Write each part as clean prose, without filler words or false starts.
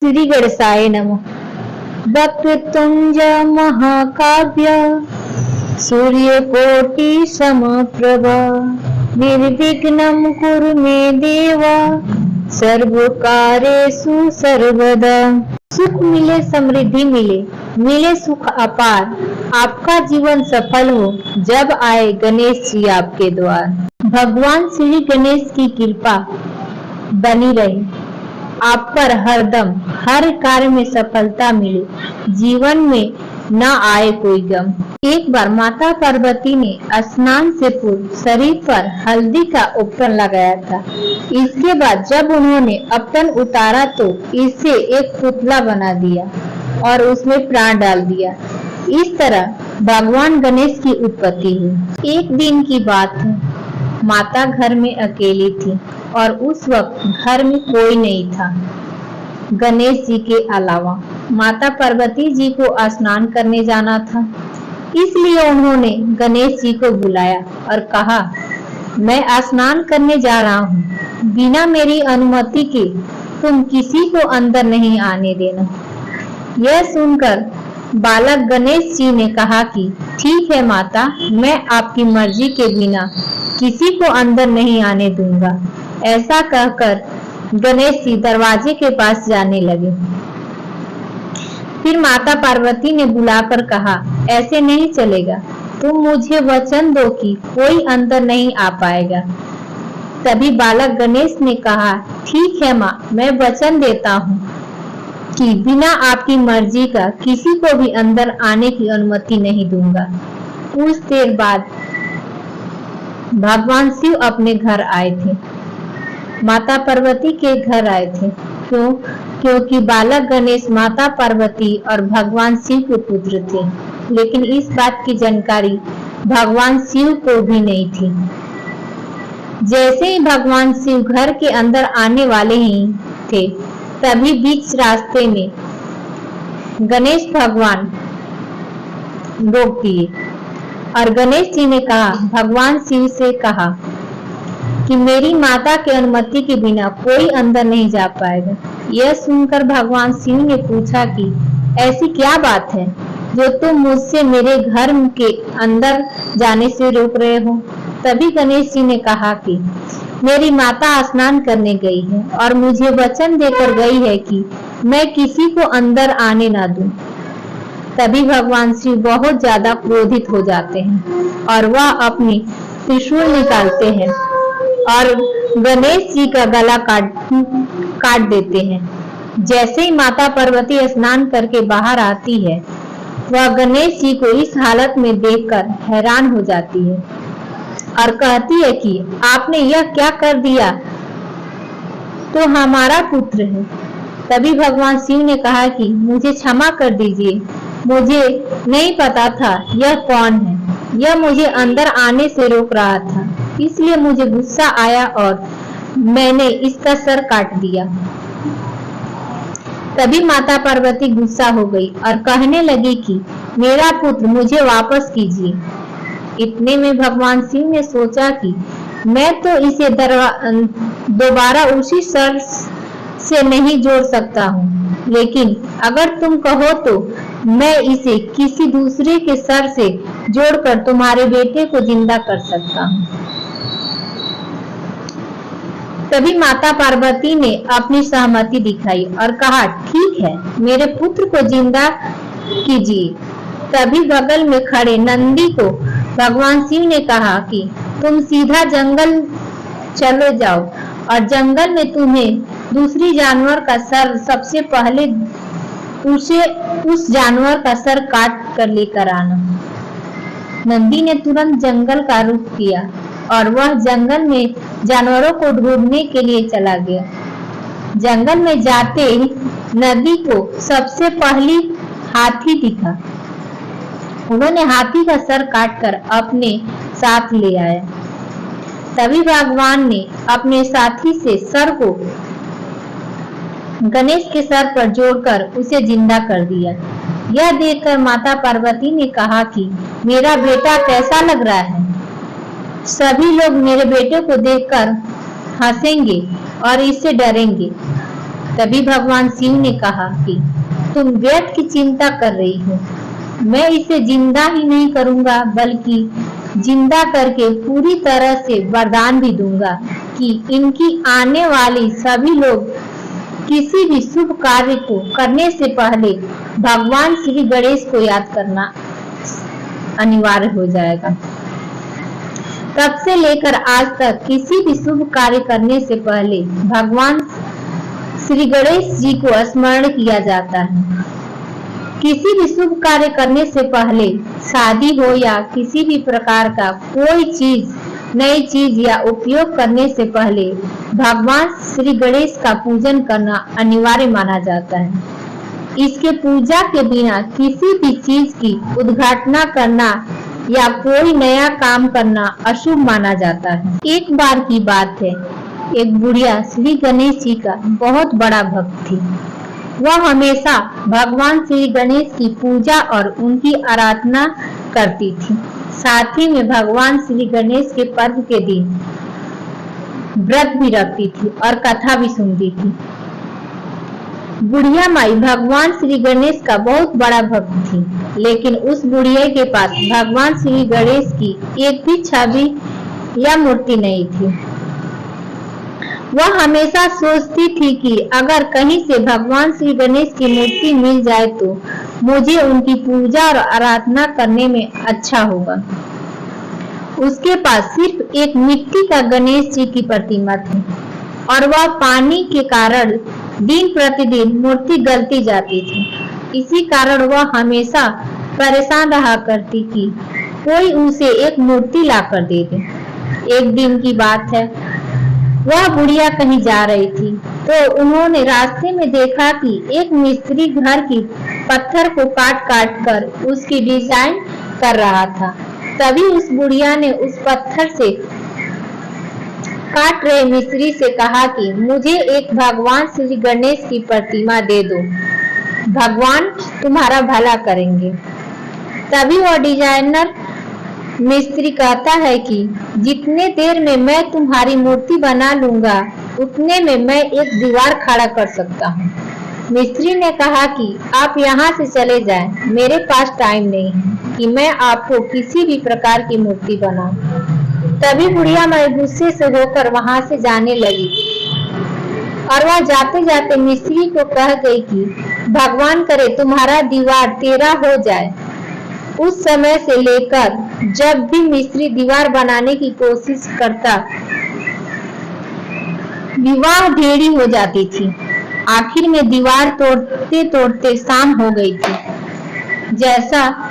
श्री गणेशाय नमः। वक्रतुंड महाकाव्य सूर्यकोटि समप्रभ निर्विघ्नं कुरु मे देव सर्वकार्येषु सर्वदा। सुख मिले, समृद्धि मिले, मिले सुख अपार, आपका जीवन सफल हो जब आए गणेश जी आपके द्वार। भगवान श्री गणेश की कृपा बनी रहे आप पर हरदम, हर कार्य में सफलता मिले, जीवन में न आए कोई गम। एक बार माता पार्वती ने स्नान से पूर्व शरीर पर हल्दी का उपटन लगाया था। इसके बाद जब उन्होंने उपटन उतारा तो इससे एक पुतला बना दिया और उसमें प्राण डाल दिया। इस तरह भगवान गणेश की उत्पत्ति हुई। एक दिन की बात है, माता घर में अकेली थी और उस वक्त घर में कोई नहीं था गणेश जी के अलावा। माता पार्वती जी को स्नान करने जाना था, इसलिए उन्होंने गणेश जी को बुलाया और कहा, मैं स्नान करने जा रहा हूँ, बिना मेरी अनुमति के तुम किसी को अंदर नहीं आने देना। यह सुनकर बालक गणेश जी ने कहा कि ठीक है माता, मैं आपकी मर्जी के बिना किसी को अंदर नहीं आने दूंगा। ऐसा कहकर गणेश जी दरवाजे के पास जाने लगे। फिर माता पार्वती ने बुलाकर कहा, ऐसे नहीं चलेगा, तुम मुझे वचन दो कि कोई अंदर नहीं आ पाएगा। तभी बालक गणेश ने कहा, ठीक है माँ, मैं वचन देता हूँ कि बिना आपकी मर्जी का किसी को भी अंदर आने की अनुमति नहीं दूंगा। कुछ देर बाद भगवान शिव अपने घर आए थे, माता पार्वती के घर आए थे। क्योंकि बालक गणेश माता पार्वती और भगवान शिव के पुत्र थे, लेकिन इस बात की जानकारी भगवान शिव को भी नहीं थी। जैसे ही भगवान शिव घर के अंदर आने वाले ही थे, तभी बीच रास्ते में गणेश भगवान रोक दिए और गणेश जी ने कहा, भगवान शिव से कहा कि मेरी माता की अनुमति के बिना कोई अंदर नहीं जा पाएगा। यह सुनकर भगवान शिव ने पूछा कि ऐसी क्या बात है जो तुम मुझसे मेरे घर के अंदर जाने से रोक रहे हो। तभी गणेश जी ने कहा कि मेरी माता स्नान करने गई है और मुझे वचन देकर गई है कि मैं किसी को अंदर आने ना दूं। तभी भगवान शिव बहुत ज्यादा क्रोधित हो जाते हैं और वह अपनी त्रिशूल निकालते हैं और गणेश जी का गला काट देते हैं। जैसे ही माता पार्वती स्नान करके बाहर आती है, वह गणेश जी को इस हालत में देखकर हैरान हो जाती है और कहती है कि आपने यह क्या कर दिया, तो हमारा पुत्र है। तभी भगवान शिव ने कहा कि मुझे क्षमा कर दीजिए, मुझे नहीं पता था यह कौन है, यह मुझे अंदर आने से रोक रहा था, इसलिए मुझे गुस्सा आया और मैंने इसका सर काट दिया। तभी माता पार्वती गुस्सा हो गई और कहने लगी कि मेरा पुत्र मुझे वापस कीजिए। इतने में भगवान शिव ने सोचा कि मैं तो इसे दोबारा उसी सर से नहीं जोड़ सकता हूँ, लेकिन अगर तुम कहो तो मैं इसे किसी दूसरे के सर से जोड़कर तुम्हारे बेटे को जिंदा कर सकता हूँ। तभी माता पार्वती ने अपनी सहमति दिखाई और कहा, ठीक है, मेरे पुत्र को जिंदा कीजिए। तभी बगल में खड़े नंदी को भगवान शिव ने कहा कि तुम सीधा जंगल चले जाओ और जंगल में तुम्हें दूसरी जानवर का सर सबसे पहले उस जानवर का सर काट कर लेकर आना। नंदी ने तुरंत जंगल का रुख किया और वह जंगल में जानवरों को ढूंढने के लिए चला गया। जंगल में जाते ही नंदी को सबसे पहली हाथी दिखा। उन्होंने हाथी का सर काटकर अपने साथ ले आया। तभी भगवान ने अपने साथी से सर को गणेश के सर पर जोड़कर उसे जिंदा कर दिया। यह देखकर माता पार्वती ने कहा कि मेरा बेटा कैसा लग रहा है। सभी लोग मेरे बेटे को देखकर हंसेंगे और इससे डरेंगे। तभी भगवान शिव ने कहा कि तुम व्यर्थ की चिंता कर रही हो, मैं इसे जिंदा ही नहीं करूंगा बल्कि जिंदा करके पूरी तरह से वरदान भी दूंगा कि इनकी आने वाली सभी लोग किसी भी शुभ कार्य को करने से पहले भगवान श्री गणेश को याद करना अनिवार्य हो जाएगा। तब से लेकर आज तक किसी भी शुभ कार्य करने से पहले भगवान श्री गणेश जी को स्मरण किया जाता है। किसी भी शुभ कार्य करने से पहले, शादी हो या किसी भी प्रकार का कोई चीज, नई चीज या उपयोग करने से पहले भगवान श्री गणेश का पूजन करना अनिवार्य माना जाता है। इसके पूजा के बिना किसी भी चीज की उद्घाटना करना या कोई नया काम करना अशुभ माना जाता है। एक बार की बात है, एक बुढ़िया श्री गणेश जी का बहुत बड़ा भक्त थी। वह हमेशा भगवान श्री गणेश की पूजा और उनकी आराधना करती थी। साथ ही में भगवान श्री गणेश के पर्व के दिन व्रत भी रखती थी और कथा भी सुनती थी। बुढ़िया माई भगवान श्री गणेश का बहुत बड़ा भक्त थी, लेकिन उस बुढ़िया के पास भगवान श्री गणेश की एक भी छवि या मूर्ति नहीं थी। वह हमेशा सोचती थी कि अगर कहीं से भगवान श्री गणेश की मूर्ति मिल जाए तो मुझे उनकी पूजा और आराधना करने में अच्छा होगा। उसके पास सिर्फ एक मिट्टी का गणेश जी की प्रतिमा थी और वह पानी के कारण दिन प्रतिदिन मूर्ति गलती जाती थी। इसी कारण वह हमेशा परेशान रहा करती कि कोई उसे एक मूर्ति लाकर दे दे। एक दिन की बात है, वह बुढ़िया कहीं जा रही थी तो उन्होंने रास्ते में देखा कि एक मिस्त्री घर की पत्थर को काट काट कर उसकी डिजाइन कर रहा था। तभी उस बुढ़िया ने उस पत्थर से काट रहे मिस्त्री से कहा कि मुझे एक भगवान श्री गणेश की प्रतिमा दे दो, भगवान तुम्हारा भला करेंगे। तभी वह डिजाइनर मिस्त्री कहता है कि जितने देर में मैं तुम्हारी मूर्ति बना लूंगा उतने में मैं एक दीवार खड़ा कर सकता हूँ। मिस्त्री ने कहा कि आप यहाँ से चले जाएं, मेरे पास टाइम नहीं है कि मैं आपको किसी भी प्रकार की मूर्ति बनाऊं। तभी बुढ़िया माई गुस्से से होकर वहां से जाने लगी और वह जाते जाते मिस्त्री को कह गई कि भगवान करे तुम्हारा दीवार टेढ़ा हो जाए। उस समय से लेकर जब भी मिस्त्री दीवार बनाने की कोशिश करता, दीवार टेढ़ी हो जाती थी। आखिर में दीवार तोड़ते तोड़ते शाम हो गई थी। जैसा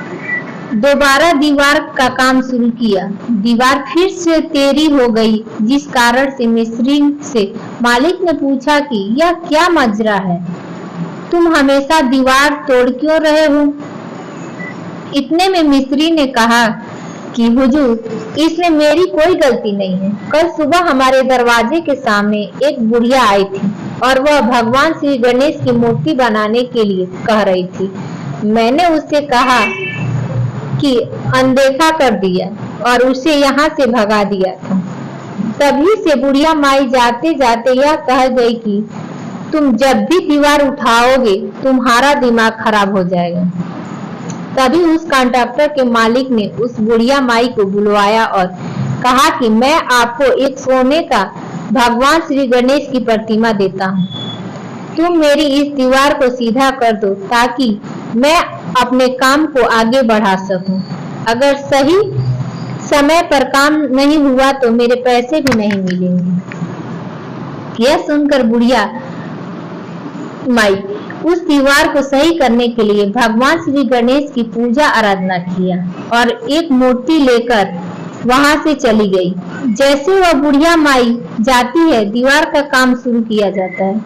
दोबारा दीवार का काम शुरू किया, दीवार फिर से टेढ़ी हो गई, जिस कारण से मिस्त्री से मालिक ने पूछा कि यह क्या मजरा है, तुम हमेशा दीवार तोड़ क्यों रहे हो। इतने में मिस्त्री ने कहा कि हुजूर, इसमें मेरी कोई गलती नहीं है। कल सुबह हमारे दरवाजे के सामने एक बुढ़िया आई थी और वह भगवान श्री गणेश की मूर्ति बनाने के लिए कह रही थी। मैंने उससे कहा कि अनदेखा कर दिया और उसे यहाँ से भगा दिया था। तभी से बुढ़िया माई जाते जाते यह कह गई कि तुम जब भी दीवार उठाओगे तुम्हारा दिमाग खराब हो जाएगा। तभी उस कॉन्ट्रैक्टर के मालिक ने उस बुढ़िया माई को बुलवाया और कहा कि मैं आपको एक सोने का भगवान श्री गणेश की प्रतिमा देता हूँ। तुम मेरी इस दीवार को सीधा कर दो ताकि मैं अपने काम को आगे बढ़ा सकूं। अगर सही समय पर काम नहीं हुआ तो मेरे पैसे भी नहीं मिलेंगे। यह सुनकर बुढ़िया माई उस दीवार को सही करने के लिए भगवान श्री गणेश की पूजा आराधना किया और एक मूर्ति लेकर वहां से चली गई। जैसे वह बुढ़िया माई जाती है, दीवार का काम शुरू किया जाता है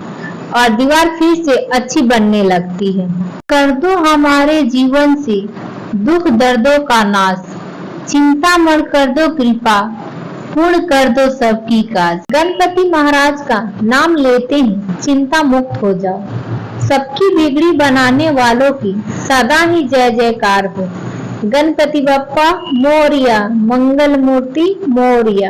और दीवार फिर से अच्छी बनने लगती है। कर दो हमारे जीवन से दुख दर्दों का नाश, चिंता मत कर दो कृपा, पूर्ण कर दो सबकी काज। गणपति महाराज का नाम लेते ही चिंता मुक्त हो जाओ। सबकी बिगड़ी बनाने वालों की सदा ही जय जयकार हो। गणपति बप्पा मोरिया, मंगल मूर्ति मोरिया।